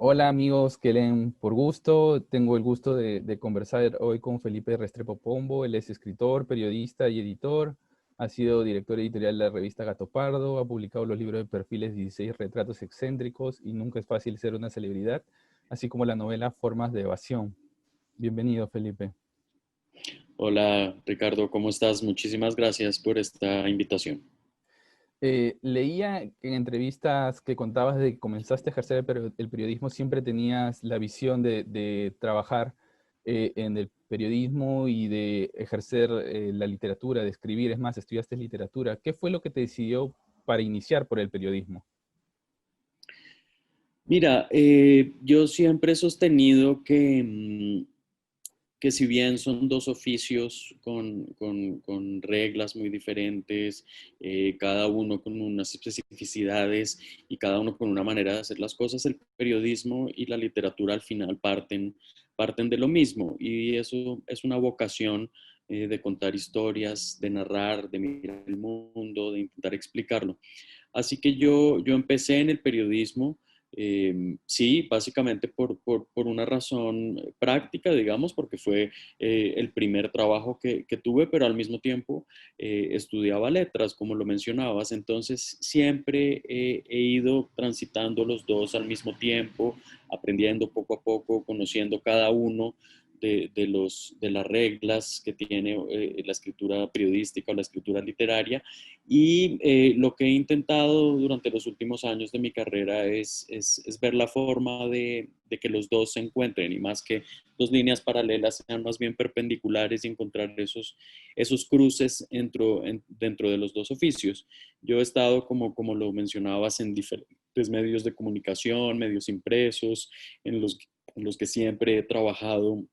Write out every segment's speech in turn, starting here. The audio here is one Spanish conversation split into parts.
Hola amigos que leen por gusto. Tengo el gusto de conversar hoy con Felipe Restrepo Pombo. Él es escritor, periodista y editor. Ha sido director editorial de la revista Gato Pardo. Ha publicado los libros de perfiles 16 retratos excéntricos y Nunca es fácil ser una celebridad, así como la novela Formas de evasión. Bienvenido, Felipe. Hola Ricardo, ¿cómo estás? Muchísimas gracias por esta invitación. Leía que en entrevistas que contabas de que comenzaste a ejercer el periodismo, siempre tenías la visión de trabajar en el periodismo y de ejercer la literatura, de escribir. Es más, estudiaste literatura. ¿Qué fue lo que te decidió para iniciar por el periodismo? Mira, yo siempre he sostenido que si bien son dos oficios con reglas muy diferentes, cada uno con unas especificidades y cada uno con una manera de hacer las cosas, el periodismo y la literatura al final parten de lo mismo y eso es una vocación de contar historias, de narrar, de mirar el mundo, de intentar explicarlo. Así que yo empecé en el periodismo, sí, básicamente por una razón práctica, digamos, porque fue el primer trabajo que tuve, pero al mismo tiempo estudiaba letras, como lo mencionabas, entonces siempre he ido transitando los dos al mismo tiempo, aprendiendo poco a poco, conociendo cada uno de las reglas que tiene la escritura periodística o la escritura literaria y lo que he intentado durante los últimos años de mi carrera es ver la forma de que los dos se encuentren y más que dos líneas paralelas sean más bien perpendiculares y encontrar esos cruces dentro de los dos oficios. Yo he estado, como lo mencionabas, en diferentes medios de comunicación, medios impresos, en los que siempre he trabajado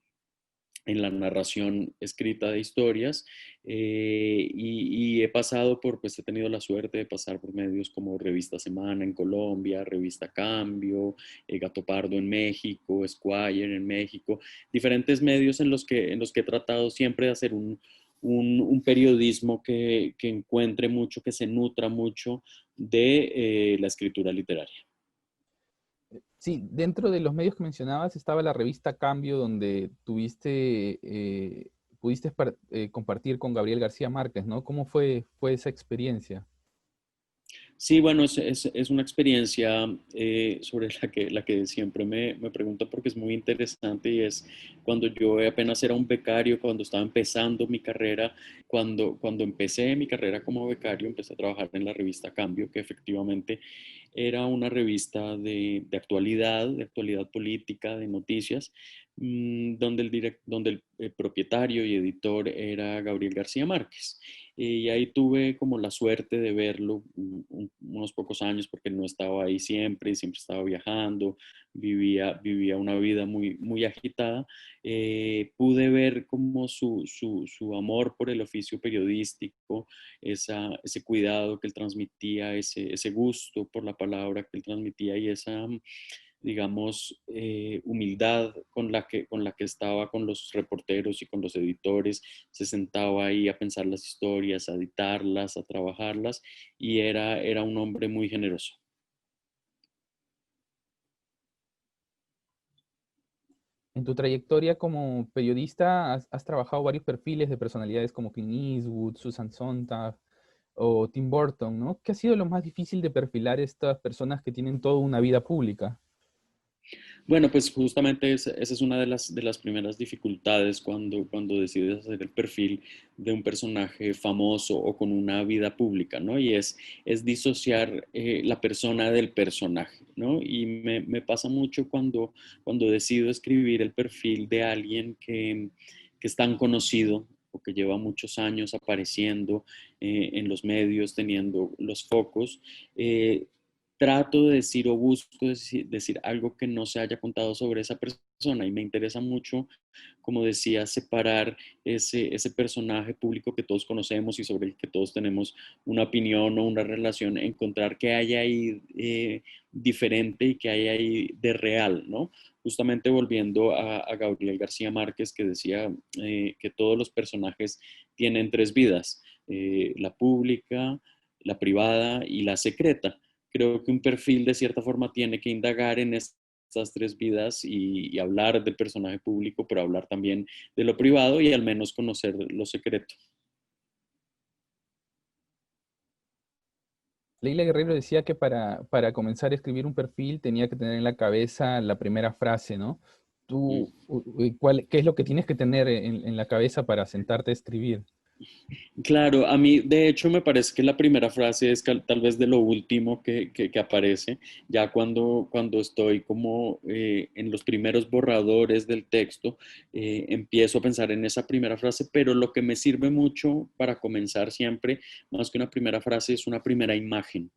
en la narración escrita de historias y he pasado pues he tenido la suerte de pasar por medios como Revista Semana en Colombia, Revista Cambio, Gato Pardo en México, Esquire en México, diferentes medios en los que he tratado siempre de hacer un periodismo que encuentre mucho, que se nutra mucho de la escritura literaria. Sí, dentro de los medios que mencionabas estaba la revista Cambio, donde pudiste compartir con Gabriel García Márquez, ¿no? ¿Cómo fue esa experiencia? Sí, bueno, es una experiencia sobre la que siempre me pregunto porque es muy interesante y es cuando yo apenas era un becario, cuando estaba empezando mi carrera, cuando empecé mi carrera como becario, empecé a trabajar en la revista Cambio, que efectivamente era una revista de actualidad política, de noticias, donde el propietario y editor era Gabriel García Márquez. Y ahí tuve como la suerte de verlo unos pocos años porque él no estaba ahí siempre, siempre estaba viajando, vivía una vida muy agitada. Pude ver como su amor por el oficio periodístico, ese cuidado que él transmitía, ese gusto por la palabra que él transmitía y esa, digamos, humildad con la que estaba con los reporteros y con los editores, se sentaba ahí a pensar las historias, a editarlas, a trabajarlas, y era un hombre muy generoso. En tu trayectoria como periodista has trabajado varios perfiles de personalidades como Clint Eastwood, Susan Sontag o Tim Burton, ¿no? ¿Qué ha sido lo más difícil de perfilar estas personas que tienen toda una vida pública? Bueno, pues justamente esa es una de las primeras dificultades cuando decides hacer el perfil de un personaje famoso o con una vida pública, ¿no? Y es disociar la persona del personaje, ¿no? Y me pasa mucho cuando decido escribir el perfil de alguien que es tan conocido o que lleva muchos años apareciendo en los medios, teniendo los focos. Trato de decir o busco decir algo que no se haya contado sobre esa persona y me interesa mucho, como decía, separar ese personaje público que todos conocemos y sobre el que todos tenemos una opinión o una relación, encontrar qué hay ahí diferente y qué hay ahí de real, ¿no? Justamente volviendo a Gabriel García Márquez que decía que todos los personajes tienen tres vidas, la pública, la privada y la secreta. Creo que un perfil de cierta forma tiene que indagar en estas estas tres vidas y hablar del personaje público, pero hablar también de lo privado y al menos conocer lo secreto. Leila Guerrero decía que para comenzar a escribir un perfil tenía que tener en la cabeza la primera frase, ¿no? Mm. ¿Qué es lo que tienes que tener en la cabeza para sentarte a escribir? Claro, a mí de hecho me parece que la primera frase es tal vez de lo último que aparece, ya cuando estoy como en los primeros borradores del texto, empiezo a pensar en esa primera frase, pero lo que me sirve mucho para comenzar siempre, más que una primera frase, es una primera imagen.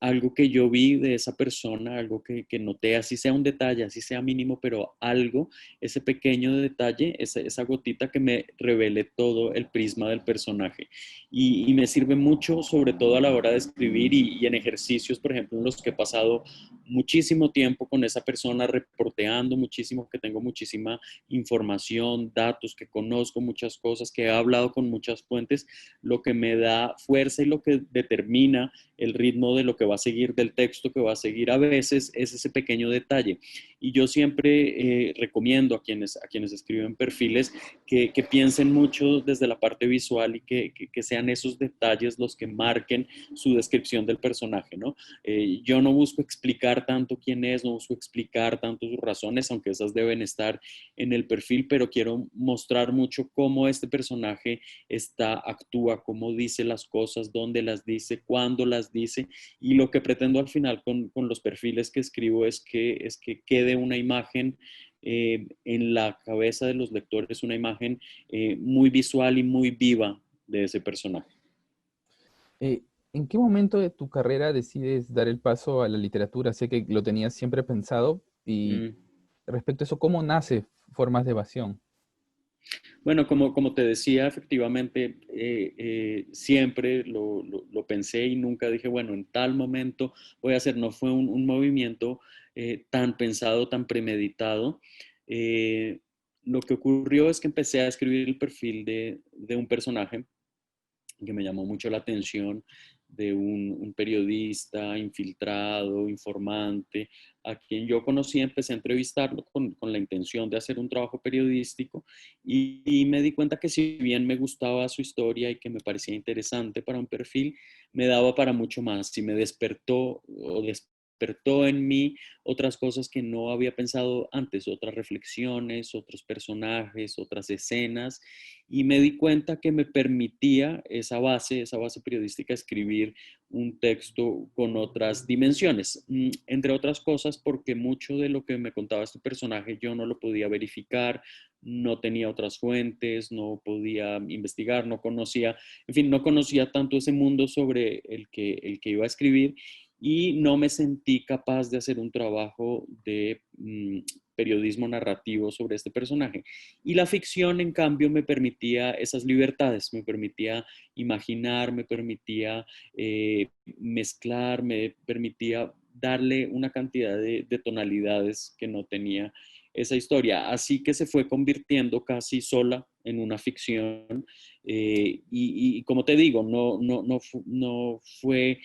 Algo que yo vi de esa persona, algo que noté, así sea un detalle, así sea mínimo, pero algo, ese pequeño detalle, esa gotita que me revele todo el prisma del personaje. Y me sirve mucho, sobre todo a la hora de escribir y en ejercicios, por ejemplo, en los que he pasado muchísimo tiempo con esa persona reporteando muchísimo, que tengo muchísima información, datos, que conozco muchas cosas, que he hablado con muchas fuentes, lo que me da fuerza y lo que determina el ritmo de lo que va a seguir, del texto que va a seguir a veces, es ese pequeño detalle. Y yo siempre recomiendo a quienes escriben perfiles que piensen mucho desde la parte visual y que sean esos detalles los que marquen su descripción del personaje, ¿no? Yo no busco explicar tanto quién es, no busco explicar tanto sus razones, aunque esas deben estar en el perfil, pero quiero mostrar mucho cómo este personaje actúa, cómo dice las cosas, dónde las dice, cuándo las dice, y lo que pretendo al final con los perfiles que escribo es que quede una imagen en la cabeza de los lectores, una imagen muy visual y muy viva de ese personaje. Eh, ¿En qué momento de tu carrera decides dar el paso a la literatura? Sé que lo tenías siempre pensado y Mm. respecto a eso, ¿cómo nace Formas de Evasión? Bueno, como te decía, efectivamente, siempre lo pensé y nunca dije, bueno, en tal momento voy a hacer, no fue un movimiento tan pensado, tan premeditado. Eh, lo que ocurrió es que empecé a escribir el perfil de un personaje que me llamó mucho la atención, de un periodista infiltrado, informante, a quien yo conocí, empecé a entrevistarlo con la intención de hacer un trabajo periodístico y me di cuenta que si bien me gustaba su historia y que me parecía interesante para un perfil, me daba para mucho más y me despertó en mí otras cosas que no había pensado antes, otras reflexiones, otros personajes, otras escenas, y me di cuenta que me permitía esa base periodística, escribir un texto con otras dimensiones, entre otras cosas porque mucho de lo que me contaba este personaje yo no lo podía verificar, no tenía otras fuentes, no podía investigar, no conocía, en fin, no conocía tanto ese mundo sobre el que iba a escribir y no me sentí capaz de hacer un trabajo de periodismo narrativo sobre este personaje. Y la ficción, en cambio, me permitía esas libertades, me permitía imaginar, me permitía mezclar, me permitía darle una cantidad de tonalidades que no tenía esa historia. Así que se fue convirtiendo casi sola en una ficción. Y como te digo, no fue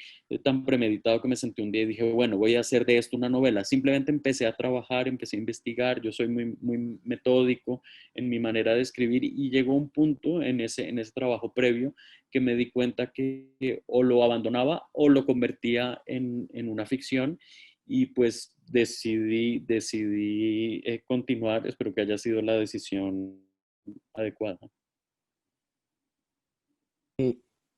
tan premeditado que me senté un día y dije, bueno, voy a hacer de esto una novela. Simplemente empecé a trabajar, empecé a investigar. Yo soy muy metódico en mi manera de escribir y llegó un punto en ese trabajo previo que me di cuenta que o lo abandonaba o lo convertía en una ficción y pues decidí continuar. Espero que haya sido la decisión adecuada. Eh,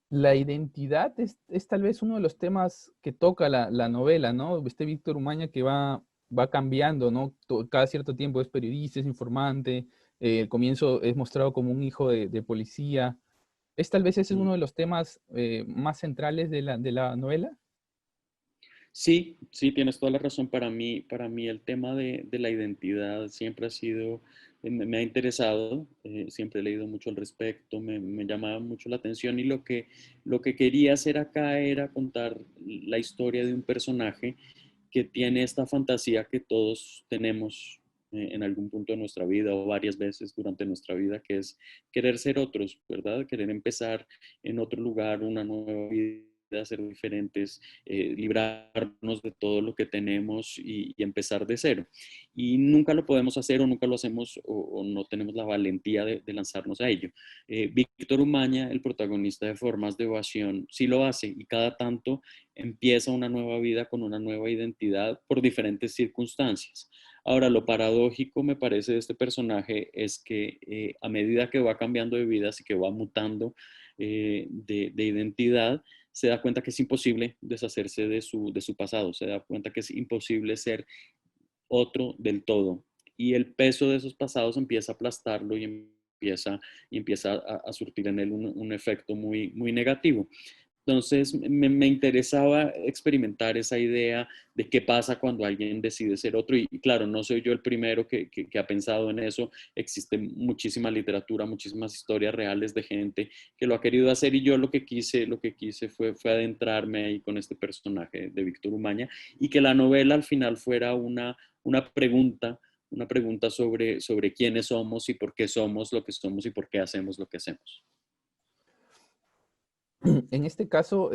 la identidad es tal vez uno de los temas que toca la novela, ¿no? Este Víctor Umaña que va cambiando, ¿no? Cada cierto tiempo es periodista, es informante, el comienzo es mostrado como un hijo de policía. ¿Es tal vez ese es Mm. uno de los temas más centrales de la novela? Sí, sí, tienes toda la razón. Para mí el tema de la identidad siempre ha sido, me ha interesado, siempre he leído mucho al respecto, me llamaba mucho la atención y lo que quería hacer acá era contar la historia de un personaje que tiene esta fantasía que todos tenemos en algún punto de nuestra vida o varias veces durante nuestra vida, que es querer ser otros, ¿verdad? Querer empezar en otro lugar, una nueva vida ser diferentes, librarnos de todo lo que tenemos y empezar de cero. Y nunca lo podemos hacer o nunca lo hacemos o no tenemos la valentía de lanzarnos a ello. Víctor Umaña, el protagonista de Formas de Evasión, sí lo hace y cada tanto empieza una nueva vida con una nueva identidad por diferentes circunstancias. Ahora, lo paradójico me parece de este personaje es que a medida que va cambiando de vidas y que va mutando de identidad, se da cuenta que es imposible deshacerse de su pasado, se da cuenta que es imposible ser otro del todo. Y el peso de esos pasados empieza a aplastarlo y empieza a surtir en él un efecto muy, muy negativo. Entonces me interesaba experimentar esa idea de qué pasa cuando alguien decide ser otro. Y claro, no soy yo el primero que ha pensado en eso. Existe muchísima literatura, muchísimas historias reales de gente que lo ha querido hacer y yo lo que quise fue adentrarme ahí con este personaje de Víctor Umaña y que la novela al final fuera una pregunta sobre quiénes somos y por qué somos lo que somos y por qué hacemos lo que hacemos. En este caso,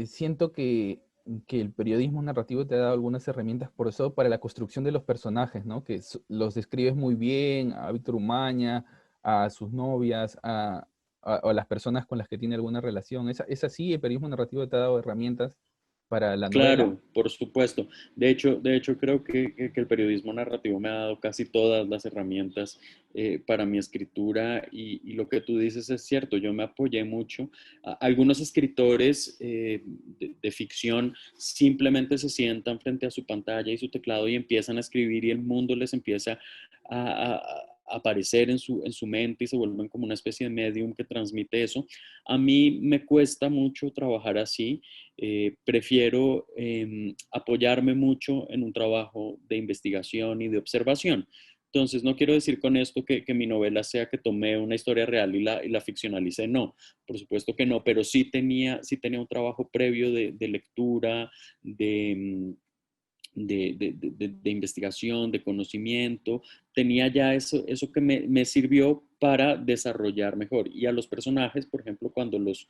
siento que el periodismo narrativo te ha dado algunas herramientas, por eso, para la construcción de los personajes, ¿no? Que los describes muy bien, a Víctor Umaña, a sus novias, a las personas con las que tiene alguna relación. ¿Es así? ¿El periodismo narrativo te ha dado herramientas para la novela? Claro, por supuesto. De hecho creo que el periodismo narrativo me ha dado casi todas las herramientas para mi escritura y lo que tú dices es cierto. Yo me apoyé mucho. Algunos escritores de ficción simplemente se sientan frente a su pantalla y su teclado y empiezan a escribir y el mundo les empieza a aparecer en su mente y se vuelven como una especie de medium que transmite eso. A mí me cuesta mucho trabajar así. Prefiero apoyarme mucho en un trabajo de investigación y de observación. Entonces, no quiero decir con esto que mi novela sea que tomé una historia real y la ficcionalicé, no, por supuesto que no, pero sí tenía un trabajo previo de lectura, de investigación, de conocimiento, tenía ya eso que me sirvió para desarrollar mejor. Y a los personajes, por ejemplo, cuando los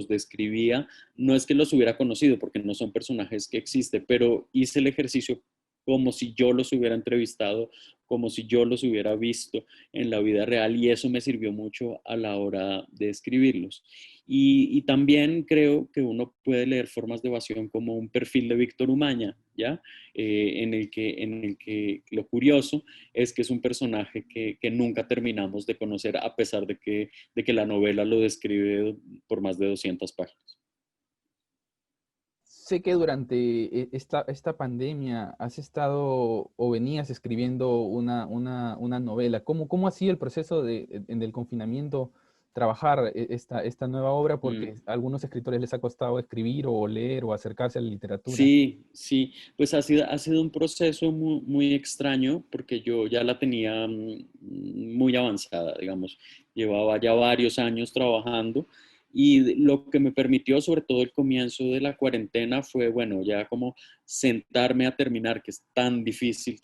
describía, no es que los hubiera conocido, porque no son personajes que existen, pero hice el ejercicio como si yo los hubiera entrevistado, como si yo los hubiera visto en la vida real y eso me sirvió mucho a la hora de escribirlos. Y también creo que uno puede leer Formas de Evasión como un perfil de Víctor Umaña, ¿ya? En el que lo curioso es que es un personaje que nunca terminamos de conocer a pesar de que la novela lo describe por más de 200 páginas. Sé que durante esta pandemia has estado o venías escribiendo una novela. ¿Cómo ha sido el proceso del confinamiento trabajar esta nueva obra? Mm. Porque a algunos escritores les ha costado escribir o leer o acercarse a la literatura. Sí, sí, pues ha sido un proceso muy, muy extraño porque yo ya la tenía muy avanzada, digamos, llevaba ya varios años trabajando y lo que me permitió, sobre todo el comienzo de la cuarentena, fue, bueno, ya como sentarme a terminar, que es tan difícil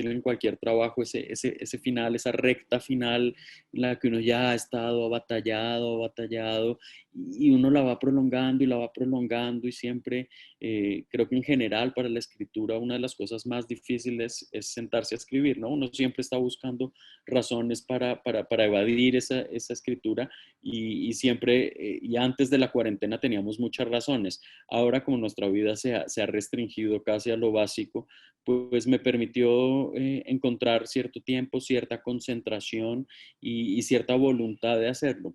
en cualquier trabajo, ese final, esa recta final en la que uno ya ha estado batallado, y uno la va prolongando y la va prolongando y siempre creo que en general para la escritura una de las cosas más difíciles es sentarse a escribir, ¿no? Uno siempre está buscando razones para evadir esa escritura y siempre, y antes de la cuarentena teníamos muchas razones. Ahora como nuestra vida se ha restringido casi a lo básico, pues me permitió encontrar cierto tiempo, cierta concentración y cierta voluntad de hacerlo.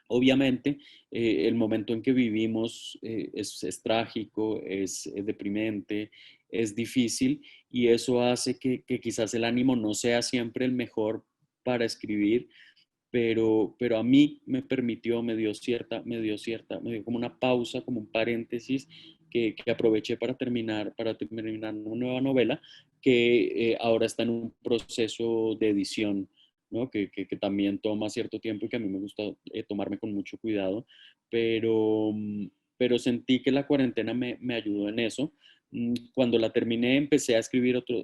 Obviamente, el momento en que vivimos es trágico, es deprimente, es difícil y eso hace que quizás el ánimo no sea siempre el mejor para escribir, pero a mí me permitió, me dio como una pausa, como un paréntesis que aproveché para terminar una nueva novela que ahora está en un proceso de edición, ¿no? Que también toma cierto tiempo y que a mí me gusta tomarme con mucho cuidado, pero, pero sentí que la cuarentena me ayudó en eso. Cuando la terminé empecé a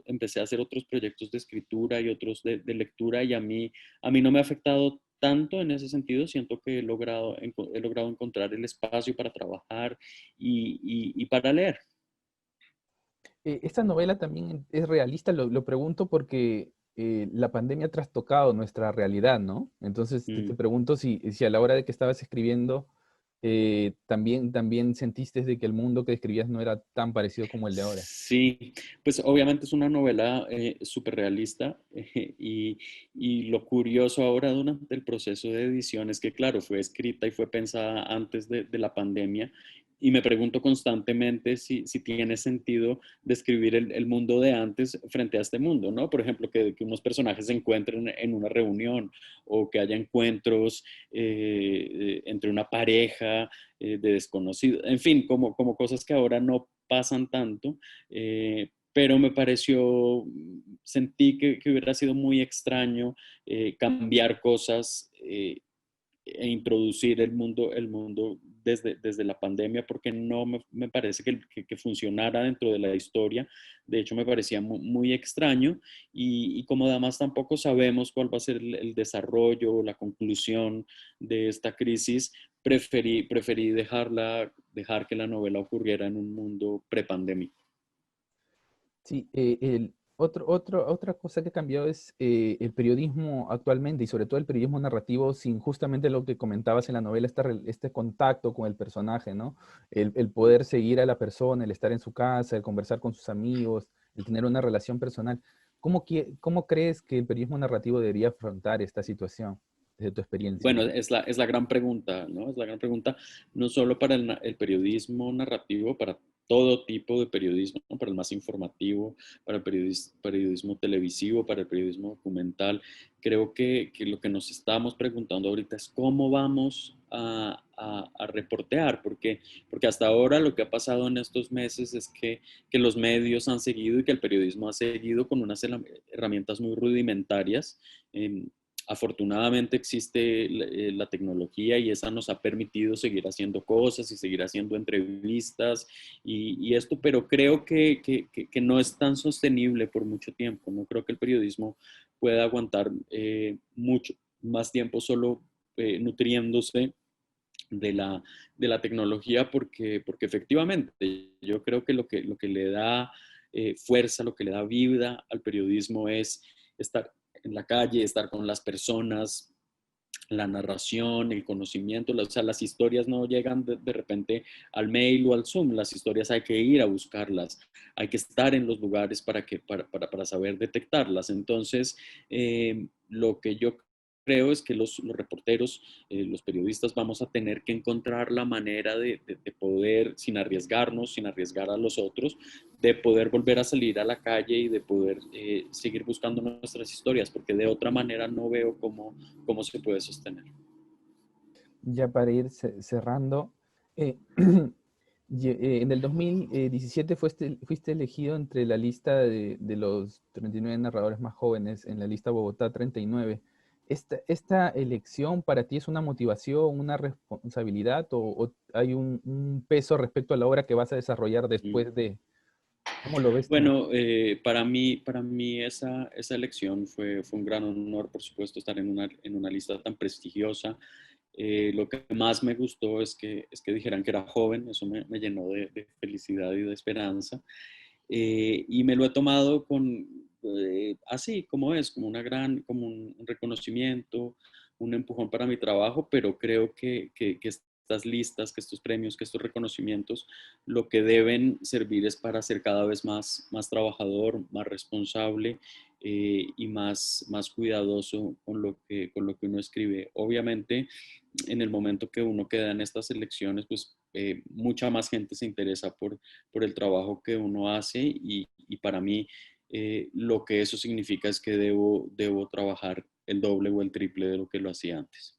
empecé a hacer otros proyectos de escritura y otros de lectura y a mí no me ha afectado tanto en ese sentido, siento que he logrado encontrar el espacio para trabajar y para leer. Esta novela también es realista, lo pregunto porque la pandemia ha trastocado nuestra realidad, ¿no? Entonces te Mm. pregunto si a la hora de que estabas escribiendo, también sentiste de que el mundo que describías no era tan parecido como el de ahora. Sí, pues obviamente es una novela súper realista y lo curioso ahora durante el proceso de edición es que, claro, fue escrita y fue pensada antes de la pandemia y me pregunto constantemente si tiene sentido describir el mundo de antes frente a este mundo, ¿no? Por ejemplo, que unos personajes se encuentren en una reunión o que haya encuentros entre una pareja de desconocidos, en fin, como cosas que ahora no pasan tanto, pero me pareció, sentí que hubiera sido muy extraño cambiar cosas e introducir el mundo desde la pandemia, porque no me parece que funcionara dentro de la historia. De hecho, me parecía muy extraño y como además tampoco sabemos cuál va a ser el desarrollo o la conclusión de esta crisis, preferí dejar que la novela ocurriera en un mundo prepandémico. Sí, otra cosa que ha cambiado es el periodismo actualmente y sobre todo el periodismo narrativo sin justamente lo que comentabas en la novela, este contacto con el personaje, ¿no? El poder seguir a la persona, el estar en su casa, el conversar con sus amigos, el tener una relación personal. ¿Cómo crees que el periodismo narrativo debería afrontar esta situación desde tu experiencia? Bueno, es la gran pregunta, ¿no? Es la gran pregunta, no solo para el periodismo narrativo, para todo tipo de periodismo, ¿no? Para el más informativo, para el periodismo televisivo, para el periodismo documental. Creo que lo que nos estamos preguntando ahorita es cómo vamos a reportear, porque hasta ahora lo que ha pasado en estos meses es que los medios han seguido y que el periodismo ha seguido con unas herramientas muy rudimentarias. Afortunadamente existe la tecnología y esa nos ha permitido seguir haciendo cosas y seguir haciendo entrevistas y esto, pero creo que no es tan sostenible por mucho tiempo. No creo que el periodismo pueda aguantar mucho más tiempo solo nutriéndose de la tecnología porque efectivamente yo creo que lo que le da fuerza, lo que le da vida al periodismo es estar en la calle, estar con las personas, la narración, el conocimiento, o sea, las historias no llegan de repente al mail o al Zoom, las historias hay que ir a buscarlas, hay que estar en los lugares para saber detectarlas. Entonces, lo que yo creo es que los reporteros, los periodistas vamos a tener que encontrar la manera de poder, sin arriesgarnos, sin arriesgar a los otros, de poder volver a salir a la calle y de poder seguir buscando nuestras historias, porque de otra manera no veo cómo se puede sostener. Ya para ir cerrando, eh, en el 2017 fuiste elegido entre la lista de los 39 narradores más jóvenes en la lista Bogotá 39. ¿Esta elección para ti es una motivación, una responsabilidad o hay un peso respecto a la obra que vas a desarrollar Mm. después de? ¿Cómo lo ves tú? Bueno, para mí esa elección fue un gran honor, por supuesto, estar en una lista tan prestigiosa. Lo que más me gustó es que dijeran que era joven, eso me llenó de felicidad y de esperanza. Y me lo he tomado así como es, como un reconocimiento, un empujón para mi trabajo, pero creo que estas listas, que estos premios, que estos reconocimientos, lo que deben servir es para ser cada vez más trabajador, más responsable y más cuidadoso con lo que uno escribe. Obviamente, en el momento que uno queda en estas elecciones, pues mucha más gente se interesa por el trabajo que uno hace y para mí lo que eso significa es que debo trabajar el doble o el triple de lo que lo hacía antes.